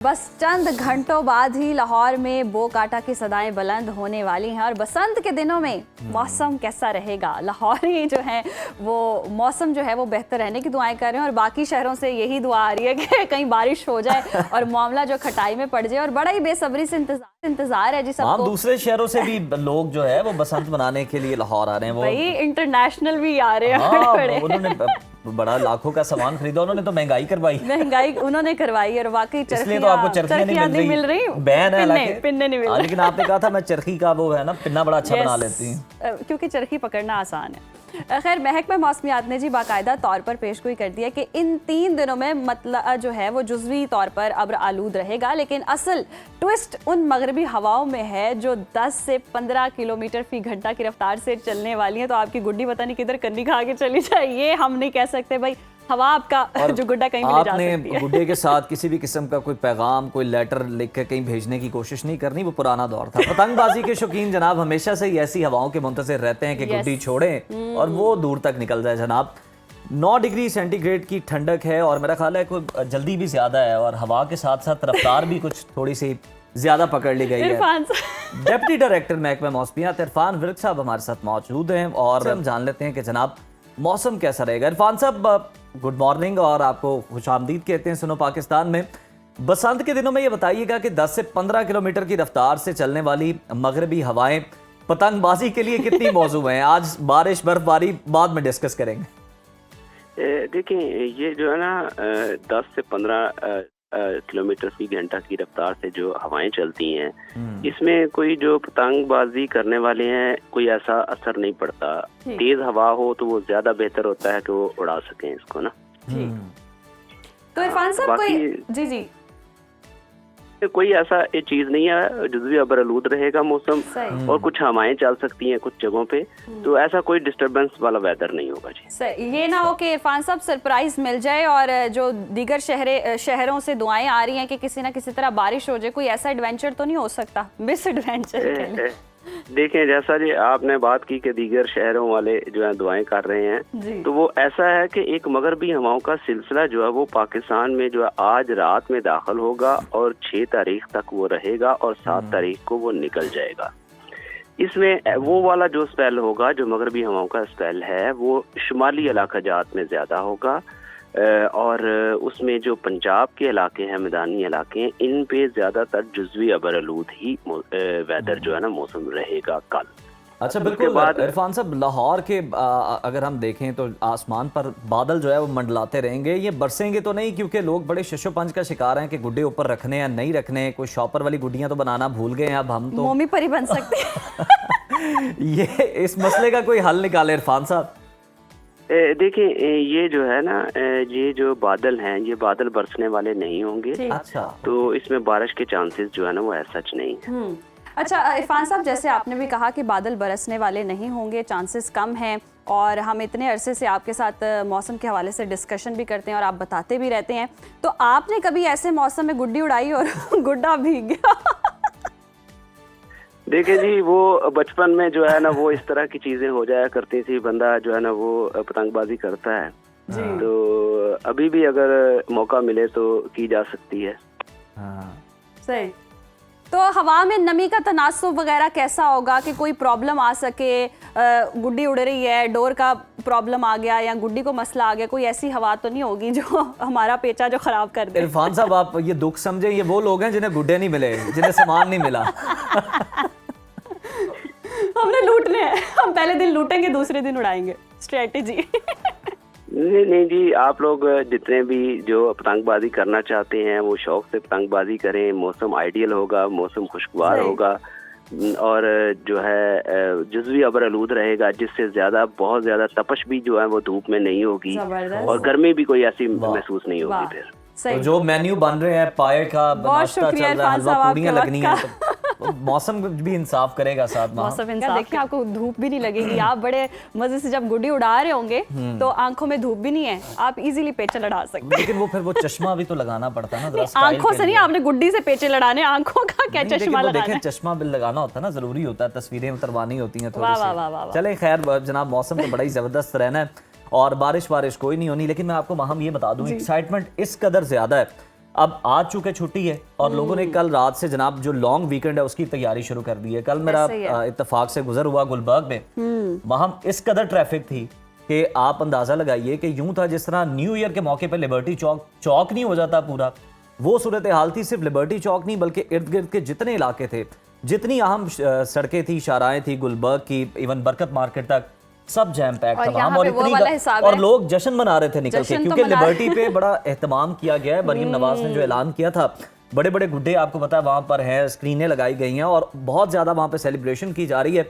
बस चंद घंटों बाद ही लाहौर में बो काटा की सदाएं बुलंद होने वाली हैं और बसंत के दिनों में मौसम कैसा रहेगा। लाहौरी जो है वो मौसम जो है वो बेहतर रहने की दुआएं कर रहे हैं और बाकी शहरों से यही दुआ आ रही है कि कहीं बारिश हो जाए और मामला जो खटाई में पड़ जाए और बड़ा ही बेसब्री से इंतजार है जी सबको। दूसरे शहरों से भी लोग जो है वो बसंत मनाने के लिए लाहौर आ रहे हैं। वो भाई इंटरनेशनल भी आ रहे हैं। उन्होंने बड़ा लाखों का सामान खरीदा, उन्होंने तो महंगाई उन्होंने करवाई और वाकई इसलिए तो आपको चरखियां नहीं मिल रही। बैन है पिन्ने नहीं मिल रही। लेकिन आपने कहा था मैं चरखी का वो है ना पिन्ना बड़ा अच्छा बना लेती हूँ क्योंकि चरखी पकड़ना आसान है। खैर महकमा मौसमियात ने जी बाकायदा तौर पर पेशगोई कर दिया कि इन 3 दिनों में मतलब जो है वो जुज़वी तौर पर अब्र आलूद रहेगा, लेकिन असल ट्विस्ट उन मगरबी हवाओं में है जो 10 से 15 किलोमीटर फी घंटा की रफ्तार से चलने वाली है। तो आपकी गुड्डी पता नहीं किधर कन्नी खा के चली जाए, ये हम नहीं कह सकते भाई। हवा आपका जो गुड्डा कहीं भी ले जा सकती है। आपने गुड्डे के साथ किसी भी किस्म का कोई पैगाम, कोई लेटर लिख के कहीं भेजने की कोशिश नहीं करनी, वो पुराना दौर था। पतंगबाजी के शौकीन जनाब हमेशा से ही ऐसी हवाओं के मुंतज़िर रहते हैं कि गुड्डी छोड़ें और वो दूर तक निकल जाए। जनाब 9 डिग्री सेंटीग्रेड की ठंडक है और मेरा ख्याल है कोई जल्दी भी ज्यादा है और हवा के साथ साथ रफ्तार भी कुछ थोड़ी सी ज्यादा पकड़ ली गई है। डिप्टी डायरेक्टर महकमा मौसमियात इरफान विर्क साहब हमारे साथ मौजूद हैं और हम जान लेते हैं कि जनाब मौसम कैसा रहेगा। इरफान साहब गुड मॉर्निंग और आपको खुशामदीद कहते हैं सुनो पाकिस्तान में। बसंत के दिनों में ये बताइएगा कि 10 से 15 किलोमीटर की रफ्तार से चलने वाली मगरबी हवाएं पतंगबाजी के लिए कितनी मौजूद हैं? आज बारिश बर्फबारी बाद में डिस्कस करेंगे। देखिए ये जो है ना 10 से 15 किलोमीटर फी घंटा की रफ्तार से जो हवाएं चलती हैं, इसमें कोई जो पतंगबाजी करने वाले हैं कोई ऐसा असर नहीं पड़ता। तेज हवा हो तो वो ज्यादा बेहतर होता है कि वो उड़ा सकें इसको ना। तो इरफान साहब कोई कोई ऐसा एक चीज नहीं है, जुज़वी अबरआलूद रहेगा मौसम और कुछ हवाएं चल सकती हैं कुछ जगहों पे, तो ऐसा कोई डिस्टरबेंस वाला वेदर नहीं होगा जी। सही, ये ना हो कि इरफान साहब सरप्राइज मिल जाए और जो दीगर शहरों से दुआएं आ रही हैं कि किसी ना किसी तरह बारिश हो जाए, कोई ऐसा एडवेंचर तो नहीं हो सकता? मिस एडवेंचर देखें जैसा जी आपने बात की कि दीगर शहरों वाले जो है दुआएं कर रहे हैं, तो वो ऐसा है कि एक मगरबी हवाओं का सिलसिला जो है वो पाकिस्तान में जो है आज रात में दाखिल होगा और 6 तारीख तक वो रहेगा और 7 तारीख को वो निकल जाएगा। इसमें वो वाला जो स्पेल होगा, जो मगरबी हवाओं का स्पेल है, वो शुमाली इलाका जात में ज्यादा होगा और उसमें जो पंजाब के इलाके हैं, मैदानी इलाके हैं, इन पे ज्यादातर जुज़वी अबरआलूद ही वेदर जो है ना मौसम रहेगा कल। अच्छा बिल्कुल इरफान साहब, लाहौर के अगर हम देखें तो आसमान पर बादल जो है वो मंडलाते रहेंगे, ये बरसेंगे तो नहीं? क्योंकि लोग बड़े शशोपंज का शिकार हैं कि गुड्डे ऊपर रखने या नहीं रखने। कोई शॉपर वाली गुड्डियां तो बनाना भूल गए हैं, अब हम तो मोमी परी बन सकते हैं। ये इस मसले का कोई हल निकाले इरफान साहब। देखिए ये जो है ना, ये जो बादल हैं ये बादल बरसने वाले नहीं होंगे। अच्छा, तो इसमें बारिश के चांसेस जो है ना वो ऐसा सच नहीं है। अच्छा इरफान साहब, जैसे आपने भी कहा कि बादल बरसने वाले नहीं होंगे, चांसेस कम हैं और हम इतने अरसे से आपके साथ मौसम के हवाले से डिस्कशन भी करते हैं और आप बताते भी रहते हैं, तो आपने कभी ऐसे मौसम में गुड्डी उड़ाई और गुड्डा भीग गया? देखिए जी वो बचपन में जो है ना वो इस तरह की चीजें हो जाया करती थी, बंदा जो है ना वो पतंगबाजी करता है जी। तो अभी भी अगर मौका मिले तो की जा सकती है। सही। तो हवा में नमी का तनासुब वगैरह कैसा होगा कि कोई प्रॉब्लम आ सके? गुड्डी उड़ रही है, डोर का प्रॉब्लम आ गया या गुड्डी को मसला आ गया, कोई ऐसी हवा तो नहीं होगी जो हमारा पेचा जो खराब कर दे? इरफान साहब आप ये दुख समझे, ये वो लोग हैं जिन्हें गुड्डे नहीं मिले, जिन्हें सामान नहीं मिला। हमने लूटने हैं, हम पहले दिन लूटेंगे दूसरे दिन उड़ाएंगे, स्ट्रेटेजी। नहीं जी, आप लोग जितने भी जो पतंगबाजी करना चाहते हैं वो शौक से पतंगबाजी करें। मौसम आइडियल होगा, मौसम खुशगवार होगा और जो है जुज़वी अबरआलूद रहेगा, जिससे बहुत ज्यादा तपश भी जो है वो धूप में नहीं होगी और गर्मी भी कोई ऐसी महसूस नहीं होगी। फिर तो जो मेन्यू बन रहे हैं, पाए का नाश्ता चल रहा है, हलवा पूड़ियां लगनी है, तो मौसम भी इंसाफ करेगा साथ में। मौसम इंसाफ, देखिए आपको धूप भी नहीं लगेगी। आप बड़े मजे से जब गुड्डी उड़ा रहे होंगे तो आंखों में धूप भी नहीं है, आप इजीली पेचे लड़ा सकते हैं। लेकिन वो फिर वो चश्मा भी तो लगाना पड़ता है ना। आंखों से नहीं, आपने गुड्डी से पेचे लड़ाने, आंखों का क्या चश्मा लगाना है? चश्मा भी लगाना होता है ना, जरूरी होता है, तस्वीरें उतरवानी होती हैं थोड़ी सी। चले खैर जनाब, मौसम तो बड़ा ही जबरदस्त रहना है और बारिश कोई नहीं होनी। लेकिन मैं आपको हम ये बता दूं, एक्साइटमेंट इस कदर ज्यादा है अब आज चूंकि छुट्टी है और लोगों ने कल रात से जनाब जो लॉन्ग वीकेंड है उसकी तैयारी शुरू कर दी है। कल मेरा इत्तेफाक से गुजर हुआ गुलबर्ग में, वहां इस कदर ट्रैफिक थी कि आप अंदाजा लगाइए कि यूं था जिस तरह न्यू ईयर के मौके पे लिबर्टी चौक नहीं हो जाता पूरा, वो सूरत हाल थी। सिर्फ लिबर्टी चौक नहीं बल्कि इर्द गिर्द के जितने इलाके थे, जितनी अहम सड़कें थी, शाराएं थी, गुलबर्ग की, इवन बरकत मार्केट तक, सब जैम पैक तमाम। और लोग जश्न मना रहे थे निकल के, क्योंकि लिबर्टी पे बड़ा एहतमाम किया गया है। मरीम नवाज ने जो ऐलान किया था, बड़े बड़े गुड्डे आपको पता है वहां पर हैं, स्क्रीनें लगाई गई हैं और बहुत ज्यादा वहां पे सेलिब्रेशन की जा रही है।